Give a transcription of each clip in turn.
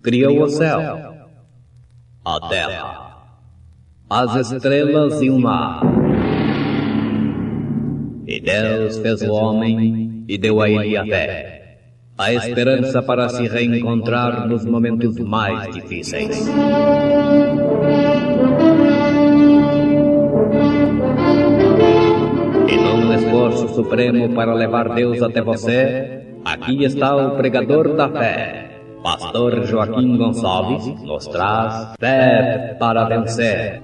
criou o céu, a terra, as estrelas e o mar. E Deus fez o homem e deu a ele a fé, a esperança para se reencontrar nos momentos mais difíceis. E num esforço supremo para levar Deus até você, aqui está o pregador da fé. Pastor Joaquim Gonçalves nos traz fé para vencer.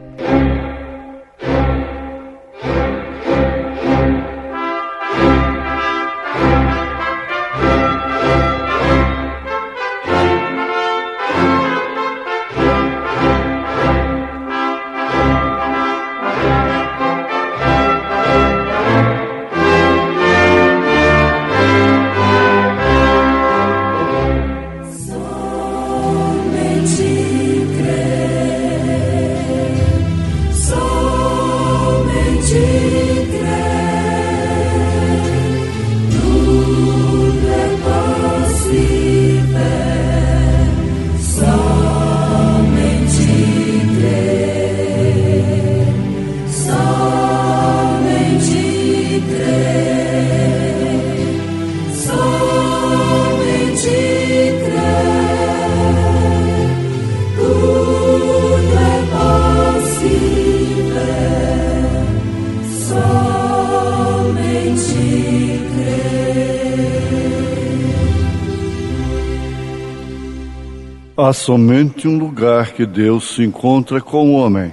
Há somente um lugar que Deus se encontra com o homem.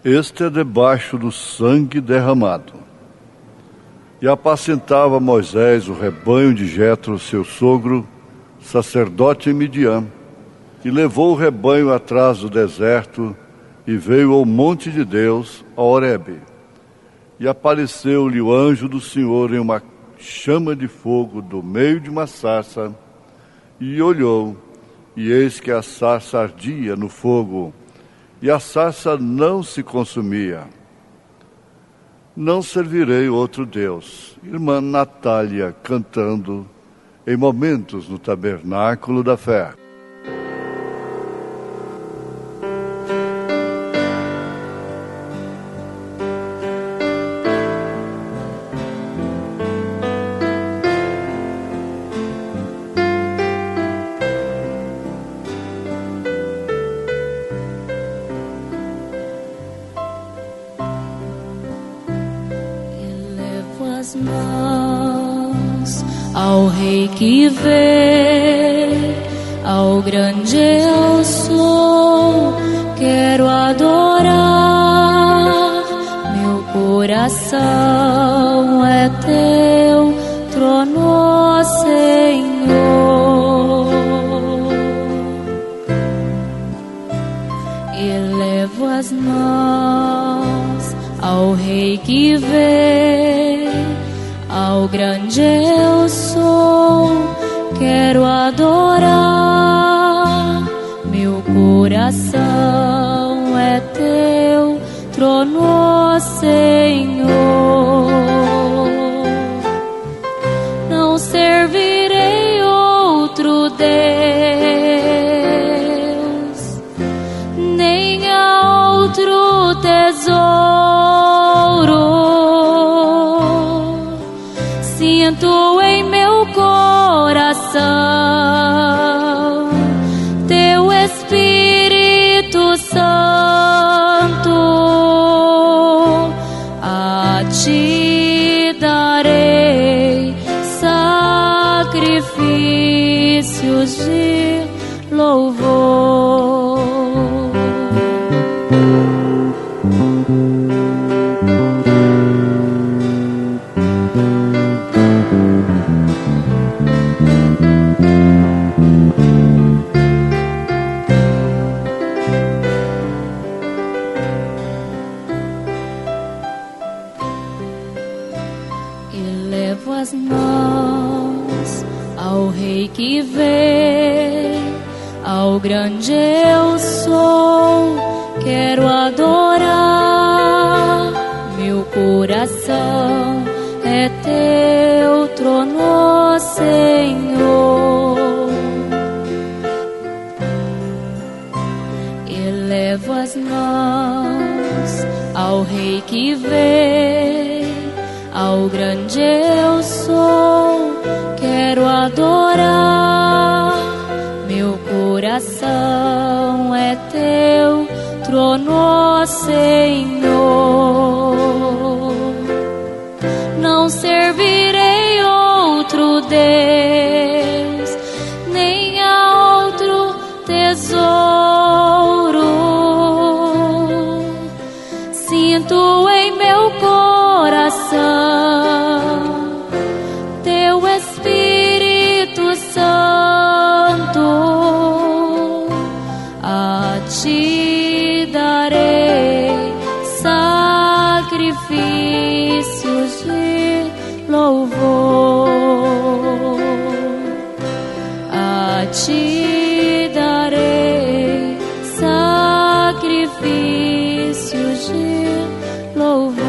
Este é debaixo do sangue derramado. E apacentava Moisés o rebanho de Jetro, seu sogro, sacerdote em Midian, e levou o rebanho atrás do deserto e veio ao monte de Deus, a Horebe. E apareceu-lhe o anjo do Senhor em uma chama de fogo do meio de uma sarça, e olhou, e eis que a sarça ardia no fogo, e a sarça não se consumia. Não servirei outro Deus. Irmã Natália cantando em momentos no Tabernáculo da Fé. Mãos ao Rei que vê, ao grande eu sou, quero adorar. Meu coração é teu trono, Senhor. Elevo as mãos ao Rei que vê, ao grande eu sou, quero adorar. Meu coração é teu trono, Senhor. Não servirei outro Deus, nem a outro tesouro. Sinto em meu coração teu Espírito Santo. A ti darei sacrifícios de louvor. Elevo as mãos ao Rei que vê, ao grande eu sou, quero adorar. Meu coração é teu trono, Senhor. Rei que veio, ao grande eu sou, quero adorar. Meu coração é teu trono, ó Senhor. Não servirei outro Deus, nem a outro tesouro. Sinto em meu coração teu Espírito Santo. A ti darei sacrifícios de louvor. A ti darei sacrifícios de louvor.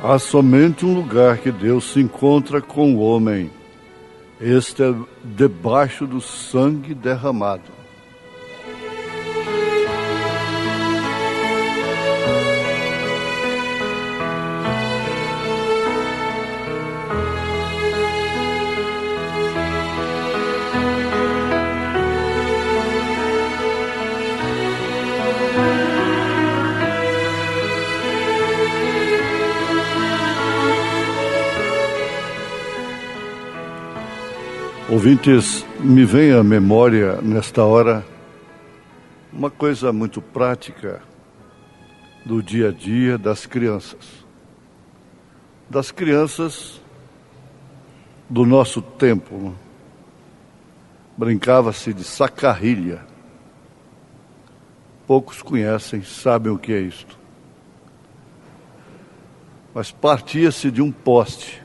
Há somente um lugar que Deus se encontra com o homem. Este é debaixo do sangue derramado. Ouvintes, me vem à memória nesta hora uma coisa muito prática do dia a dia das crianças. Das crianças do nosso tempo. Brincava-se de sacarrilha. Poucos conhecem, sabem o que é isto. Mas partia-se de um poste.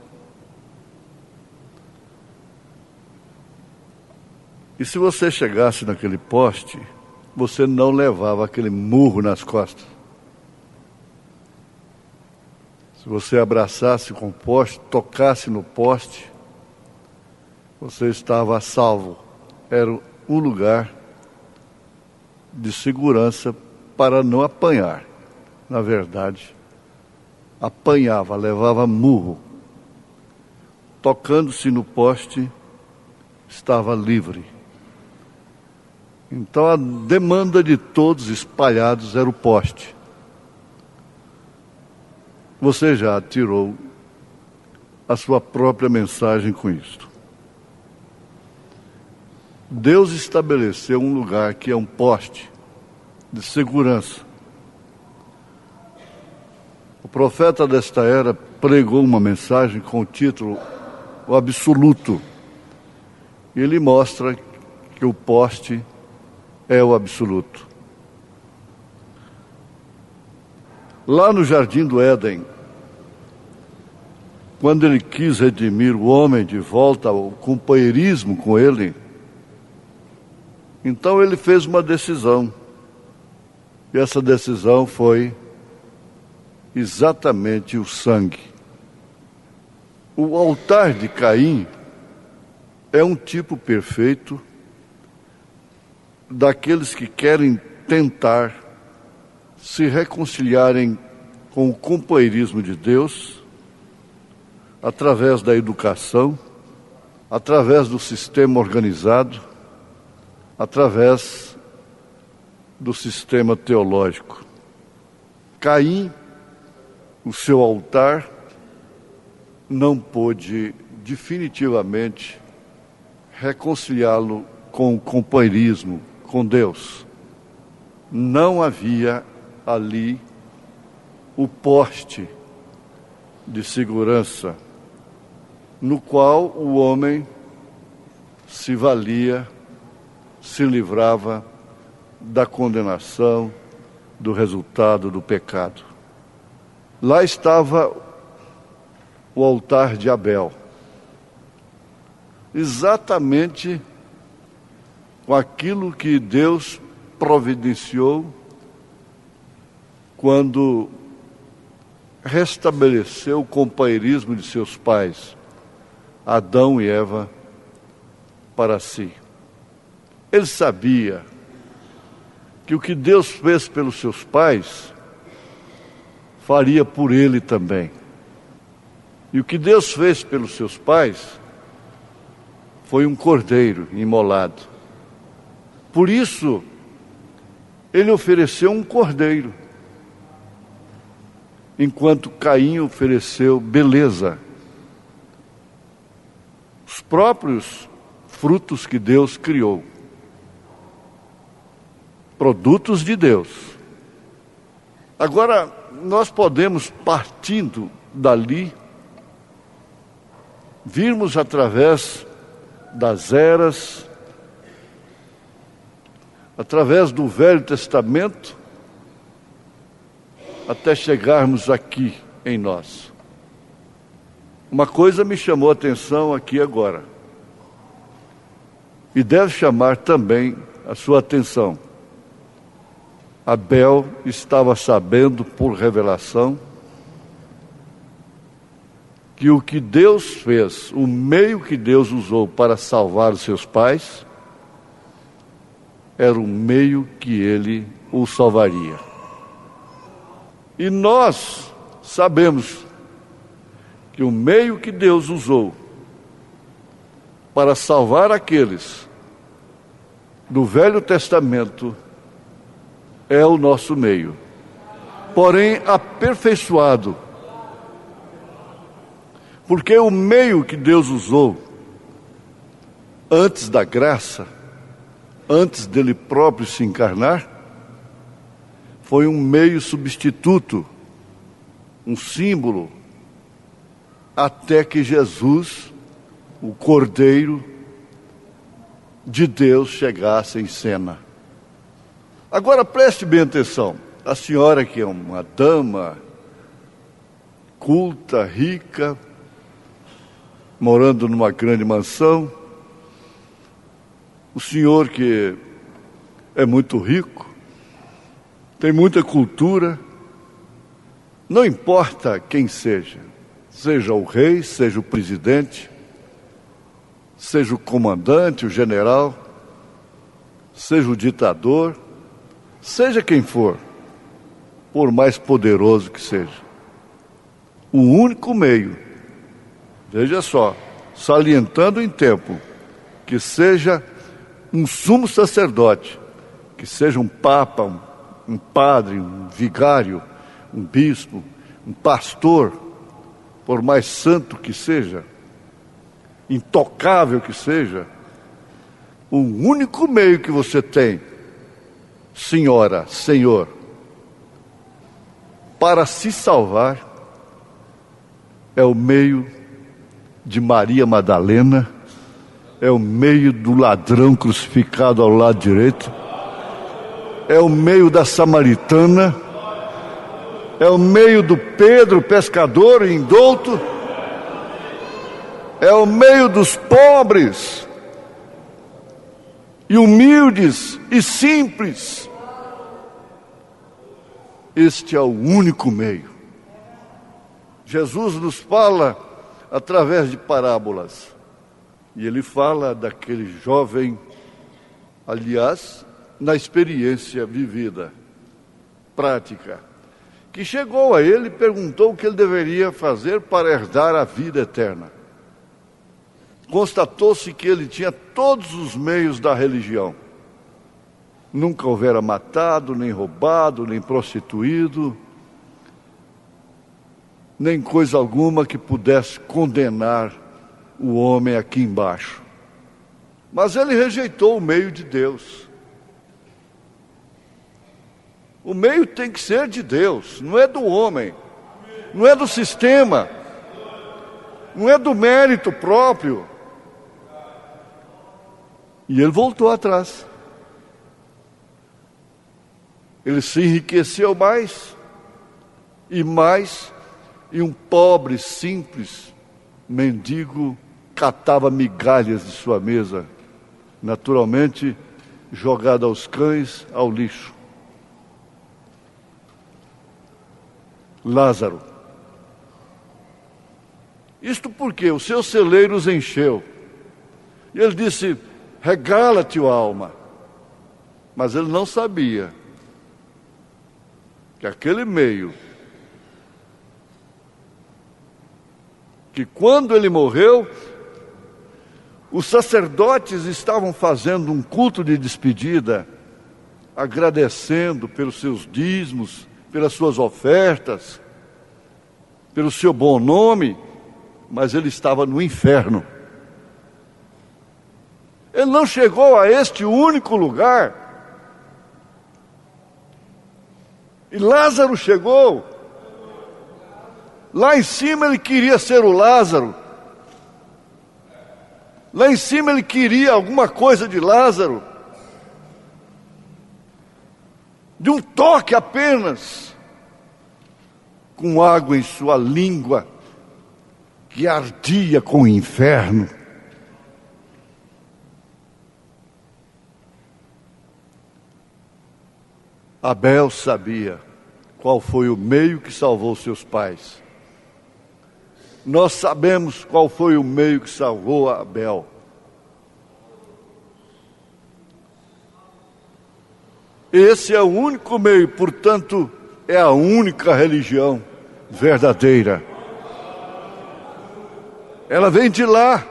E se você chegasse naquele poste, você não levava aquele murro nas costas. Se você abraçasse com o poste, tocasse no poste, você estava a salvo. Era um lugar de segurança para não apanhar. Na verdade, apanhava, levava murro. Tocando-se no poste, estava livre. Então a demanda de todos espalhados era o poste. Você já tirou a sua própria mensagem com isto. Deus estabeleceu um lugar que é um poste de segurança. O profeta desta era pregou uma mensagem com o título O Absoluto. E ele mostra que o poste é o absoluto. Lá no Jardim do Éden, quando ele quis redimir o homem de volta ao companheirismo com ele, então ele fez uma decisão. E essa decisão foi exatamente o sangue. O altar de Caim é um tipo perfeito daqueles que querem tentar se reconciliarem com o companheirismo de Deus através da educação, através do sistema organizado, através do sistema teológico. Caim, o seu altar, não pôde definitivamente reconciliá-lo com o companheirismo com Deus. Não havia ali o poste de segurança no qual o homem se valia se livrava da condenação, do resultado do pecado. Lá estava o altar de Abel, exatamente com aquilo que Deus providenciou quando restabeleceu o companheirismo de seus pais, Adão e Eva, para si. Ele sabia que o que Deus fez pelos seus pais, faria por ele também. E o que Deus fez pelos seus pais foi um cordeiro imolado. Por isso, ele ofereceu um cordeiro, enquanto Caim ofereceu beleza. Os próprios frutos que Deus criou, produtos de Deus. Agora, nós podemos, partindo dali, virmos através das eras, através do Velho Testamento, até chegarmos aqui em nós. Uma coisa me chamou a atenção aqui agora, e deve chamar também a sua atenção. Abel estava sabendo por revelação que o que Deus fez, o meio que Deus usou para salvar os seus pais, era o meio que ele o salvaria. E nós sabemos que o meio que Deus usou para salvar aqueles do Velho Testamento é o nosso meio, porém aperfeiçoado, porque o meio que Deus usou antes da graça, antes dele próprio se encarnar, foi um meio substituto, um símbolo, até que Jesus, o Cordeiro de Deus, chegasse em cena. Agora preste bem atenção, a senhora que é uma dama culta, rica, morando numa grande mansão, o senhor que é muito rico, tem muita cultura, não importa quem seja, seja o rei, seja o presidente, seja o comandante, o general, seja o ditador, seja quem for, por mais poderoso que seja, o único meio, veja só, salientando em tempo, que seja um sumo sacerdote, que seja um papa, um padre, um vigário, um bispo, um pastor, por mais santo que seja, intocável que seja, o único meio que você tem, senhora, senhor, para se salvar, é o meio de Maria Madalena, é o meio do ladrão crucificado ao lado direito, é o meio da samaritana, é o meio do Pedro, pescador indouto, é o meio dos pobres e humildes e simples. Este é o único meio. Jesus nos fala através de parábolas, e ele fala daquele jovem, aliás, na experiência vivida, prática, que chegou a ele e perguntou o que ele deveria fazer para herdar a vida eterna. Constatou-se que ele tinha todos os meios da religião. Nunca houvera matado, nem roubado, nem prostituído, nem coisa alguma que pudesse condenar o homem aqui embaixo. Mas ele rejeitou o meio de Deus. O meio tem que ser de Deus, não é do homem, não é do sistema, não é do mérito próprio. E ele voltou atrás. Ele se enriqueceu mais, e um pobre, simples mendigo catava migalhas de sua mesa, naturalmente jogada aos cães, ao lixo. Lázaro. Isto porque os seus celeiros encheu. E ele disse: regala-te, ó alma. Mas ele não sabia que aquele meio, que quando ele morreu, os sacerdotes estavam fazendo um culto de despedida, agradecendo pelos seus dízimos, pelas suas ofertas, pelo seu bom nome, mas ele estava no inferno. Ele não chegou a este único lugar. E Lázaro chegou. Lá em cima ele queria ser o Lázaro. Lá em cima ele queria alguma coisa de Lázaro. De um toque apenas. Com água em sua língua, que ardia com o inferno. Abel sabia qual foi o meio que salvou seus pais. Nós sabemos qual foi o meio que salvou Abel. Esse é o único meio, portanto, é a única religião verdadeira. Ela vem de lá.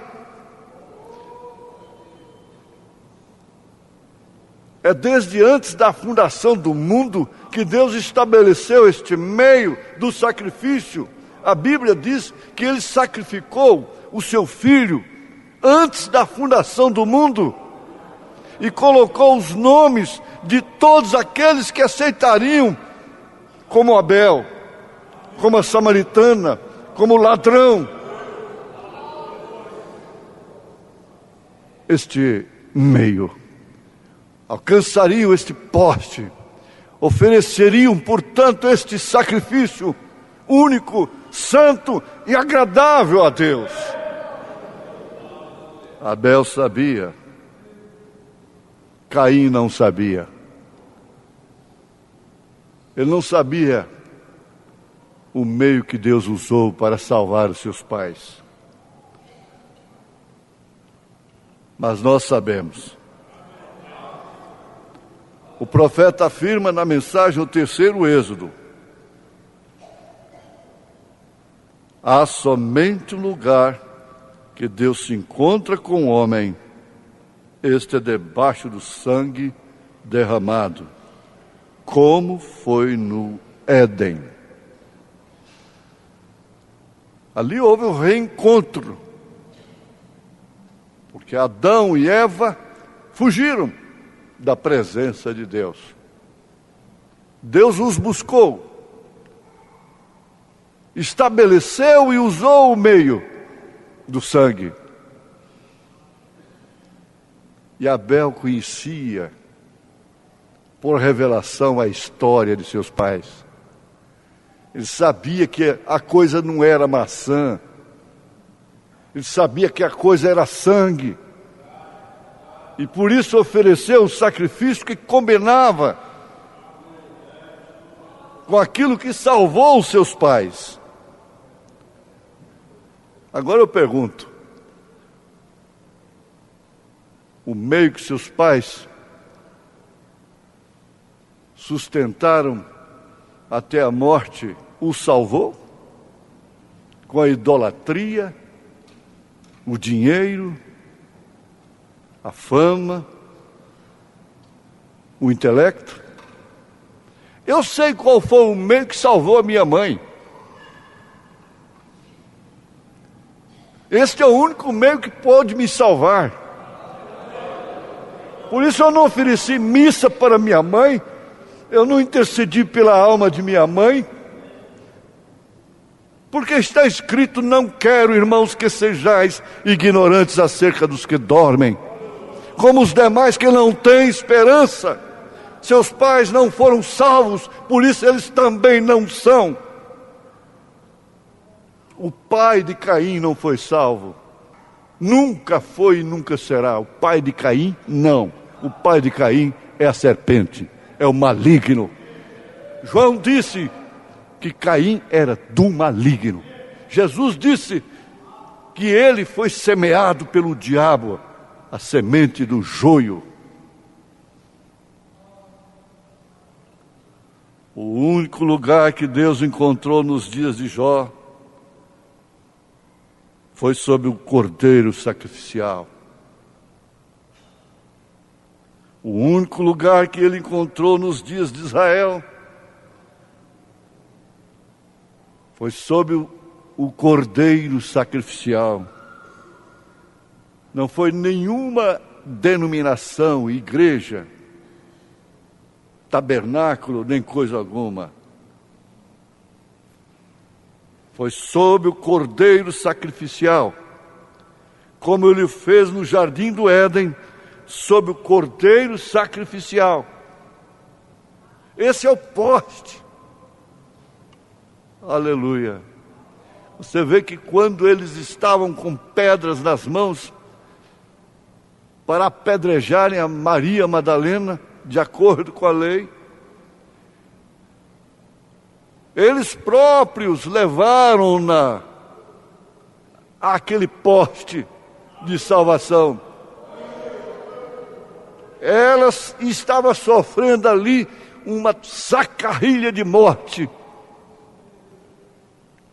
É desde antes da fundação do mundo que Deus estabeleceu este meio do sacrifício. A Bíblia diz que Ele sacrificou o seu Filho antes da fundação do mundo e colocou os nomes de todos aqueles que aceitariam, como Abel, como a samaritana, como o ladrão. Este meio alcançariam este poste, ofereceriam, portanto, este sacrifício único, santo e agradável a Deus. Abel sabia, Caim não sabia. Ele não sabia o meio que Deus usou para salvar os seus pais. Mas nós sabemos. O profeta afirma na mensagem o 3º Êxodo: há somente um lugar que Deus se encontra com o homem, este é debaixo do sangue derramado, como foi no Éden. Ali houve um reencontro, porque Adão e Eva fugiram da presença de Deus. Deus os buscou, estabeleceu e usou o meio do sangue. E Abel conhecia, por revelação, a história de seus pais. Ele sabia que a coisa não era maçã. Ele sabia que a coisa era sangue. E por isso ofereceu um sacrifício que combinava com aquilo que salvou os seus pais. Agora eu pergunto: o meio que seus pais sustentaram até a morte o salvou? Com a idolatria, o dinheiro, a fama, o intelecto? Eu sei qual foi o meio que salvou a minha mãe. Este é o único meio que pode me salvar. Por isso eu não ofereci missa para minha mãe, eu não intercedi pela alma de minha mãe, porque está escrito: não quero, irmãos, que sejais ignorantes acerca dos que dormem, como os demais que não têm esperança. Seus pais não foram salvos, por isso eles também não são. O pai de Caim não foi salvo. Nunca foi e nunca será. O pai de Caim, não. O pai de Caim é a serpente, é o maligno. João disse que Caim era do maligno. Jesus disse que ele foi semeado pelo diabo, a semente do joio. O único lugar que Deus encontrou nos dias de Jó foi sobre o cordeiro sacrificial. O único lugar que ele encontrou nos dias de Israel foi sobre o cordeiro sacrificial. Não foi nenhuma denominação, igreja, tabernáculo, nem coisa alguma. Foi sob o cordeiro sacrificial, como ele fez no jardim do Éden, sob o cordeiro sacrificial. Esse é o poste. Aleluia. Você vê que quando eles estavam com pedras nas mãos para apedrejarem a Maria Madalena, de acordo com a lei, eles próprios levaram-na àquele poste de salvação. Ela estava sofrendo ali uma sacarrilha de morte,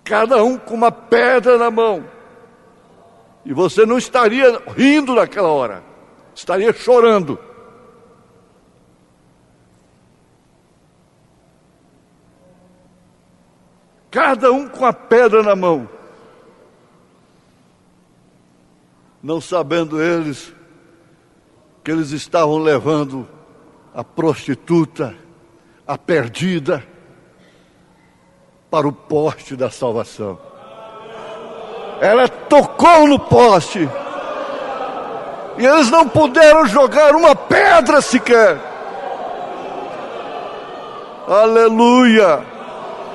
cada um com uma pedra na mão. E você não estaria rindo naquela hora, estaria chorando. Cada um com a pedra na mão. Não sabendo eles que eles estavam levando a prostituta, a perdida, para o poste da salvação. Ela tocou no poste e eles não puderam jogar uma pedra sequer. Aleluia!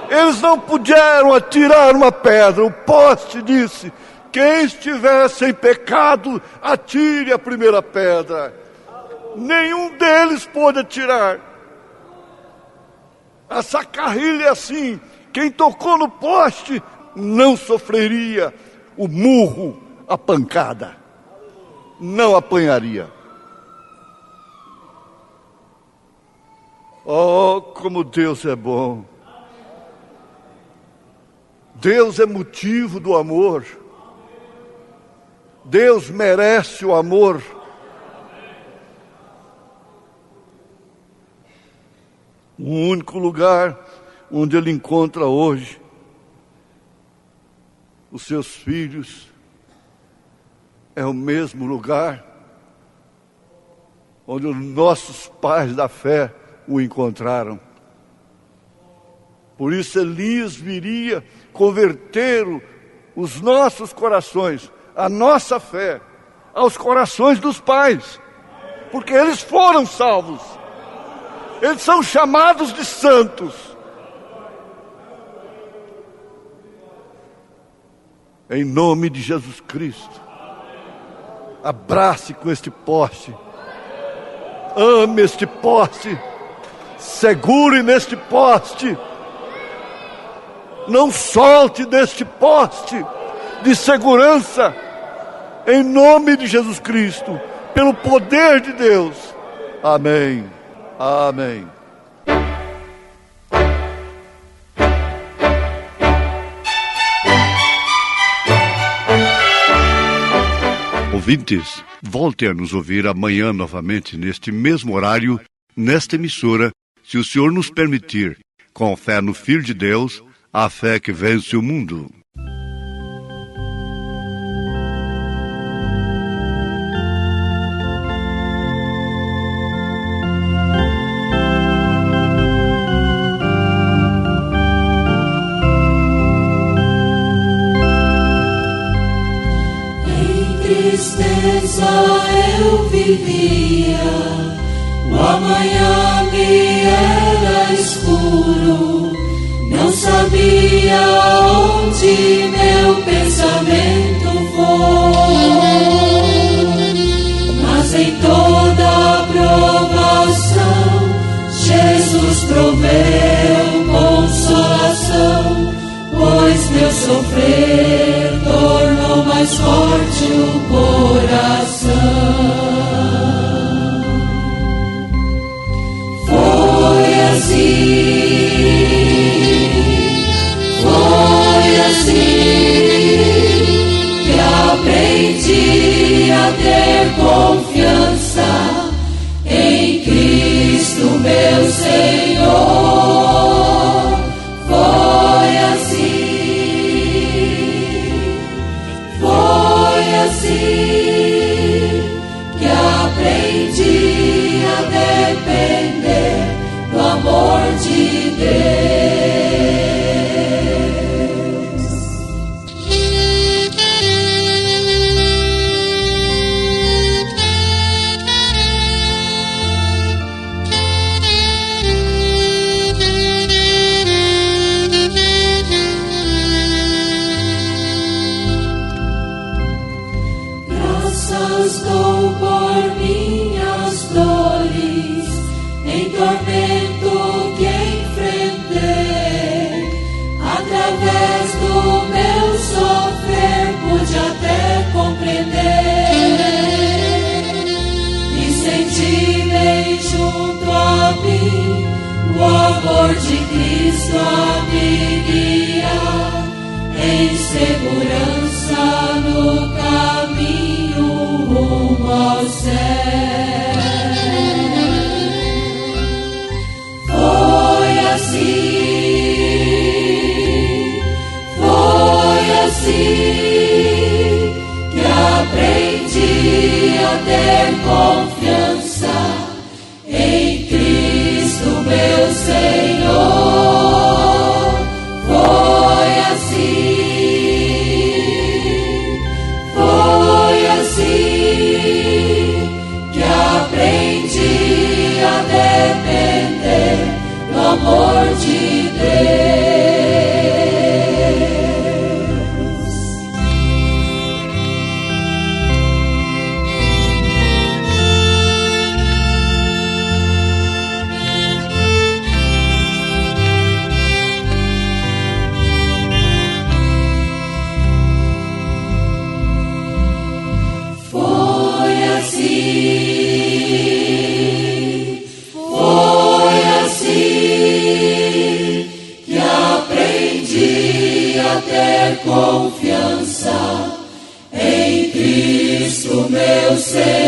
Eles não puderam atirar uma pedra. O poste disse: quem estiver sem pecado, atire a primeira pedra. Nenhum deles pôde atirar. A sacarrilha é assim: quem tocou no poste não sofreria o murro, a pancada. Não apanharia. Oh, como Deus é bom. Deus é motivo do amor. Deus merece o amor. O único lugar onde Ele encontra hoje os seus filhos é o mesmo lugar onde os nossos pais da fé o encontraram. Por isso Elias viria converter os nossos corações, a nossa fé, aos corações dos pais, porque eles foram salvos, eles são chamados de santos. Em nome de Jesus Cristo, abrace com este poste, ame este poste, segure neste poste, não solte deste poste de segurança, em nome de Jesus Cristo, pelo poder de Deus. Amém. Amém. Ouvintes, volte a nos ouvir amanhã novamente neste mesmo horário, nesta emissora, se o Senhor nos permitir, com fé no Filho de Deus, a fé que vence o mundo. Em tristeza eu vivia O amanhã me era escuro, não sabia onde meu pensamento foi, mas em toda provação Jesus proveu consolação, pois meu sofrer tornou mais forte o coração. Foi assim que aprendi a ter confiança em Cristo meu Senhor. Foi assim que aprendi a depender do amor de Deus. Graças dou por minhas dores, em tormento que enfrentei. Através do meu sofrer pude até compreender e sentir bem junto a mim o amor de Cristo a me guiar em segurança no caminho rumo ao céu. Foi assim que aprendi a ter confiança em Cristo meu Senhor. Foi assim que aprendi a depender do amor de Deus. Foi assim que aprendi a ter confiança em Cristo meu Senhor.